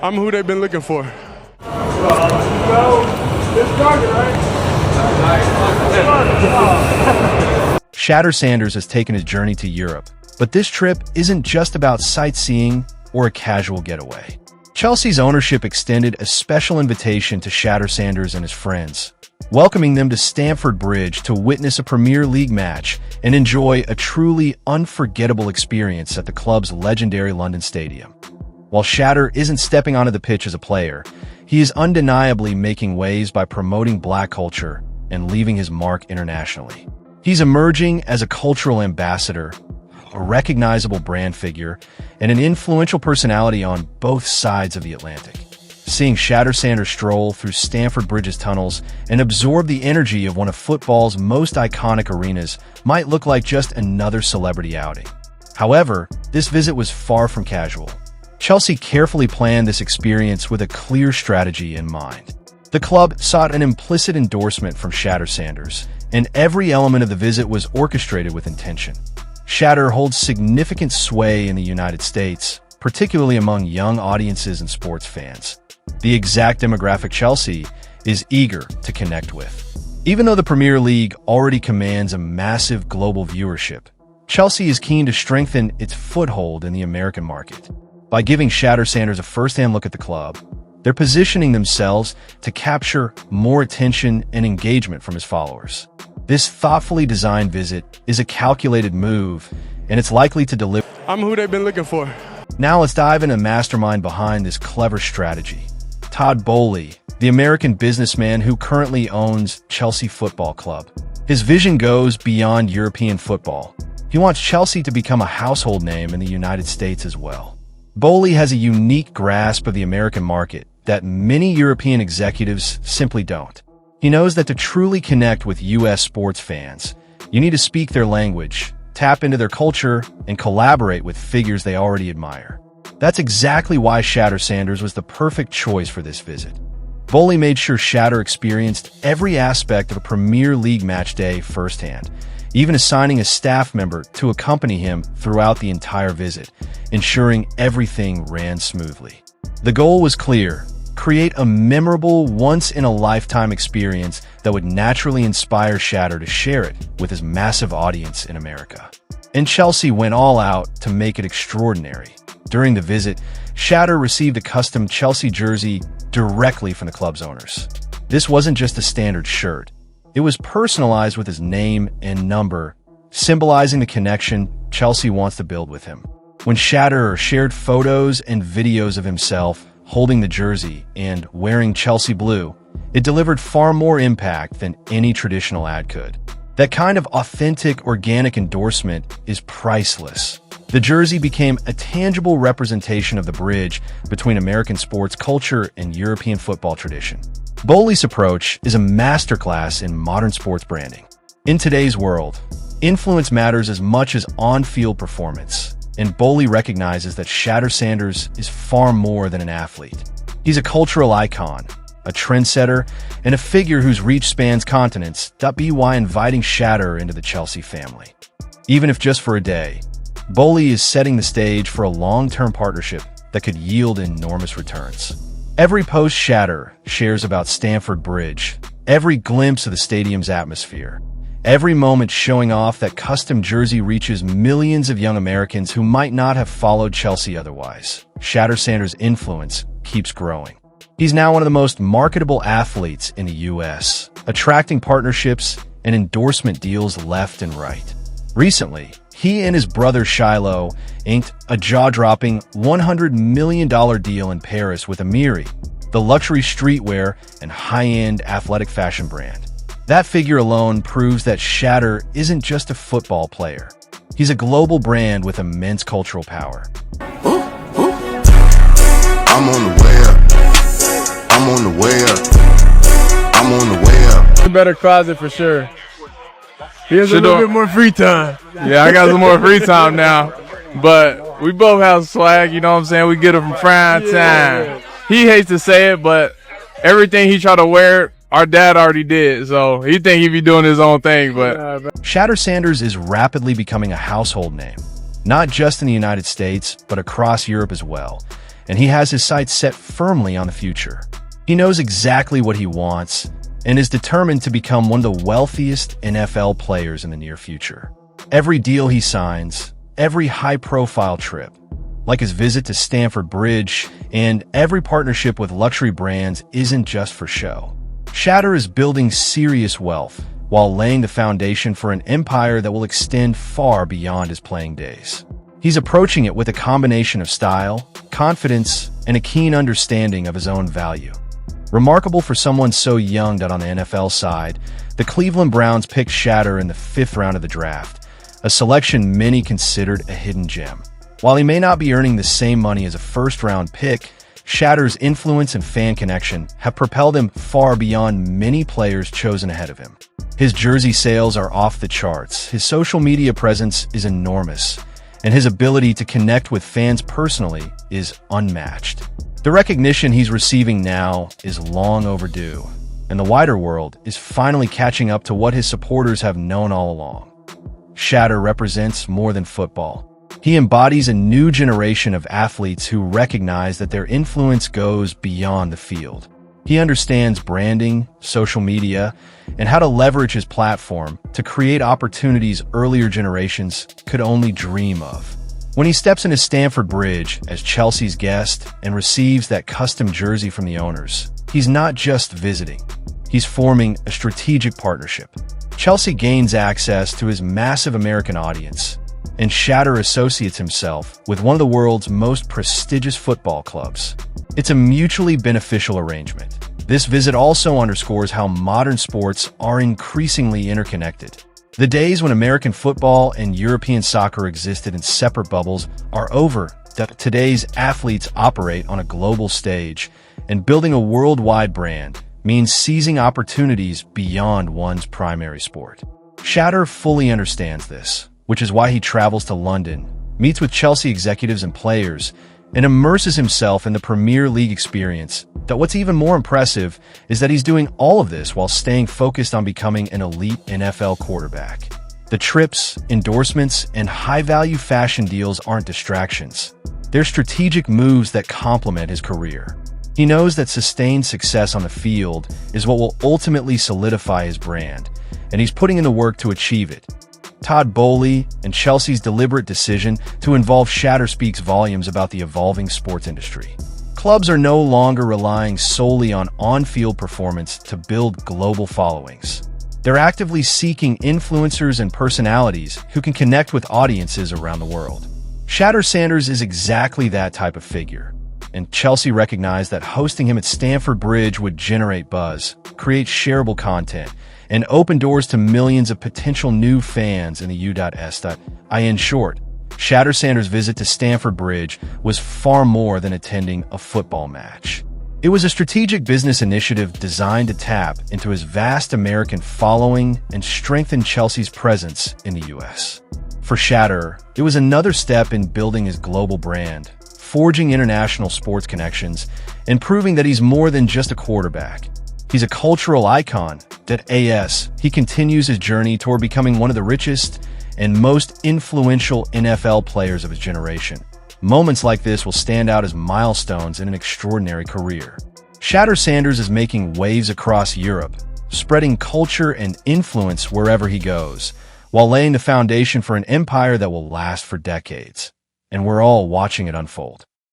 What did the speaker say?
I'm who they've been looking for. Shedeur Sanders has taken his journey to Europe, but this trip isn't just about sightseeing or a casual getaway. Chelsea's ownership extended a special invitation to Shedeur Sanders and his friends, welcoming them to Stamford Bridge to witness a Premier League match and enjoy a truly unforgettable experience at the club's legendary London Stadium. While Shedeur isn't stepping onto the pitch as a player, he is undeniably making waves by promoting black culture and leaving his mark internationally. He's emerging as a cultural ambassador, a recognizable brand figure, and an influential personality on both sides of the Atlantic. Seeing Shedeur Sanders stroll through Stamford Bridge's tunnels and absorb the energy of one of football's most iconic arenas might look like just another celebrity outing. However, this visit was far from casual. Chelsea carefully planned this experience with a clear strategy in mind. The club sought an implicit endorsement from Shedeur Sanders, and every element of the visit was orchestrated with intention. Shedeur holds significant sway in the United States, particularly among young audiences and sports fans. The exact demographic Chelsea is eager to connect with. Even though the Premier League already commands a massive global viewership, Chelsea is keen to strengthen its foothold in the American market. By giving Shedeur Sanders a first-hand look at the club, they're positioning themselves to capture more attention and engagement from his followers. This thoughtfully designed visit is a calculated move, and it's likely to deliver. I'm who they've been looking for. Now let's dive into the mastermind behind this clever strategy. Todd Boehly, the American businessman who currently owns Chelsea Football Club. His vision goes beyond European football. He wants Chelsea to become a household name in the United States as well. Boehly has a unique grasp of the American market that many European executives simply don't. He knows that to truly connect with U.S. sports fans, you need to speak their language, tap into their culture, and collaborate with figures they already admire. That's exactly why Shedeur Sanders was the perfect choice for this visit. Boehly made sure Shedeur experienced every aspect of a Premier League match day firsthand, even assigning a staff member to accompany him throughout the entire visit, ensuring everything ran smoothly. The goal was clear: create a memorable, once-in-a-lifetime experience that would naturally inspire Shedeur to share it with his massive audience in America. And Chelsea went all out to make it extraordinary. During the visit, Shedeur received a custom Chelsea jersey directly from the club's owners. This wasn't just a standard shirt. It was personalized with his name and number, symbolizing the connection Chelsea wants to build with him. When Shedeur shared photos and videos of himself holding the jersey and wearing Chelsea blue, it delivered far more impact than any traditional ad could. That kind of authentic, organic endorsement is priceless. The jersey became a tangible representation of the bridge between American sports culture and European football tradition. Boehly's approach is a masterclass in modern sports branding. In today's world, influence matters as much as on-field performance, and Boehly recognizes that Shedeur Sanders is far more than an athlete. He's a cultural icon, a trendsetter, and a figure whose reach spans continents. Be why inviting Shedeur into the Chelsea family. Even if just for a day, Boehly is setting the stage for a long-term partnership that could yield enormous returns. Every post Shedeur shares about Stamford Bridge, every glimpse of the stadium's atmosphere, every moment showing off that custom jersey reaches millions of young Americans who might not have followed Chelsea otherwise. Shedeur Sanders' influence keeps growing. He's now one of the most marketable athletes in the U.S., attracting partnerships and endorsement deals left and right. Recently, he and his brother Shiloh inked a jaw-dropping $100 million deal in Paris with Amiri, the luxury streetwear and high-end athletic fashion brand. That figure alone proves that Shedeur isn't just a football player. He's a global brand with immense cultural power. I'm on the way up. I'm on the way up. I'm on the way up. A better closet for sure. He has a little bit more free time. Yeah, I got some more free time now. But we both have swag, you know what I'm saying? We get it from prime time. Yeah. He hates to say it, but everything he try to wear, our dad already did. So he think he be doing his own thing. But Shedeur Sanders is rapidly becoming a household name, not just in the United States, but across Europe as well. and he has his sights set firmly on the future. He knows exactly what he wants and is determined to become one of the wealthiest NFL players in the near future. Every deal he signs, every high-profile trip, like his visit to Stamford Bridge, and every partnership with luxury brands isn't just for show. Shedeur is building serious wealth while laying the foundation for an empire that will extend far beyond his playing days. He's approaching it with a combination of style, confidence, and a keen understanding of his own value. Remarkable for someone so young that on the NFL side, the Cleveland Browns picked Shedeur in the 5th round of the draft, a selection many considered a hidden gem. While he may not be earning the same money as a first-round pick, Shedeur's influence and fan connection have propelled him far beyond many players chosen ahead of him. His jersey sales are off the charts, his social media presence is enormous, and his ability to connect with fans personally is unmatched. The recognition he's receiving now is long overdue, and the wider world is finally catching up to what his supporters have known all along. Shedeur represents more than football. He embodies a new generation of athletes who recognize that their influence goes beyond the field. He understands branding, social media, and how to leverage his platform to create opportunities earlier generations could only dream of. When he steps into Stamford Bridge as Chelsea's guest and receives that custom jersey from the owners, he's not just visiting. He's forming a strategic partnership. Chelsea gains access to his massive American audience, and Shedeur associates himself with one of the world's most prestigious football clubs. It's a mutually beneficial arrangement. This visit also underscores how modern sports are increasingly interconnected. The days when American football and European soccer existed in separate bubbles are over. Today's athletes operate on a global stage, and building a worldwide brand means seizing opportunities beyond one's primary sport. Shedeur fully understands this, which is why he travels to London, meets with Chelsea executives and players, and immerses himself in the Premier League experience. But what's even more impressive is that he's doing all of this while staying focused on becoming an elite NFL quarterback. The trips, endorsements, and high-value fashion deals aren't distractions. They're strategic moves that complement his career. He knows that sustained success on the field is what will ultimately solidify his brand, and he's putting in the work to achieve it. Todd Boehly and Chelsea's deliberate decision to involve Shedeur speaks volumes about the evolving sports industry. Clubs are no longer relying solely on on-field performance to build global followings. They're actively seeking influencers and personalities who can connect with audiences around the world. Shedeur Sanders is exactly that type of figure, and Chelsea recognized that hosting him at Stamford Bridge would generate buzz, create shareable content, and open doors to millions of potential new fans in the U.S. In short, Shedeur Sanders' visit to Stamford Bridge was far more than attending a football match. It was a strategic business initiative designed to tap into his vast American following and strengthen Chelsea's presence in the U.S. For Shedeur, it was another step in building his global brand, forging international sports connections, and proving that he's more than just a quarterback. He's a cultural icon. He continues his journey toward becoming one of the richest and most influential NFL players of his generation. Moments like this will stand out as milestones in an extraordinary career. Shedeur Sanders is making waves across Europe, spreading culture and influence wherever he goes, while laying the foundation for an empire that will last for decades. And we're all watching it unfold.